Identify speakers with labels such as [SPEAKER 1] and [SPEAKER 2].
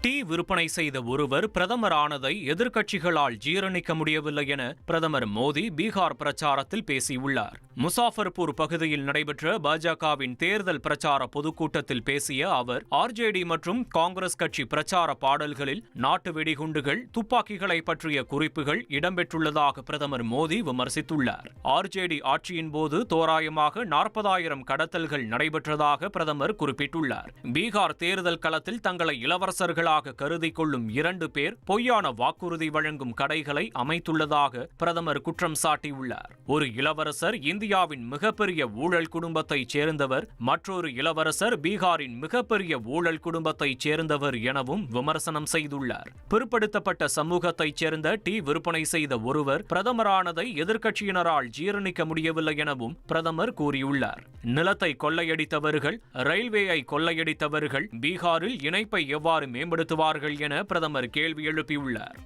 [SPEAKER 1] Tea விற்பனை செய்த ஒருவர் பிரதமர் ஆனதை எதிர்க்கட்சிகளால் ஜீரணிக்க முடியவில்லை என பிரதமர் மோடி பீகார் பிரச்சாரத்தில் பேசியுள்ளார். முசாஃபர்பூர் பகுதியில் நடைபெற்ற பாஜகவின் தேர்தல் பிரச்சார பொதுக்கூட்டத்தில் பேசிய அவர், ஆர்ஜேடி மற்றும் காங்கிரஸ் கட்சி பிரச்சார பாடல்களில் நாட்டு வெடிகுண்டுகள், துப்பாக்கிகளை பற்றிய குறிப்புகள் இடம்பெற்றுள்ளதாக பிரதமர் மோடி விமர்சித்துள்ளார். ஆர்ஜேடி ஆட்சியின் போது தோராயமாக 40,000 கடத்தல்கள் நடைபெற்றதாக பிரதமர் குறிப்பிட்டுள்ளார். பீகார் தேர்தல் களத்தில் தங்களை இளவரசர்கள் கருதி கொள்ளும் 2 பேர் பொய்யான வாக்குறுதி வழங்கும் கடைகளை அமைத்துள்ளதாக பிரதமர் குற்றம் சாட்டியுள்ளார். ஒரு இளவரசர் இந்தியாவின் மிகப்பெரிய ஊழல் குடும்பத்தைச் சேர்ந்தவர், மற்றொரு இளவரசர் பீகாரின் மிகப்பெரிய ஊழல் குடும்பத்தைச் சேர்ந்தவர் எனவும் விமர்சனம் செய்துள்ளார். பிற்படுத்தப்பட்ட சமூகத்தைச் சேர்ந்த டீ விற்பனை செய்த ஒருவர் பிரதமரானதை எதிர்க்கட்சியினரால் ஜீரணிக்க முடியவில்லை எனவும் பிரதமர் கூறியுள்ளார். நிலத்தை கொள்ளையடித்தவர்கள், ரயில்வேயை கொள்ளையடித்தவர்கள் பீகாரில் இணைப்பை எவ்வாறு மேம்படுத்துவார்கள் என பிரதமர் கேள்வி எழுப்பியுள்ளார்.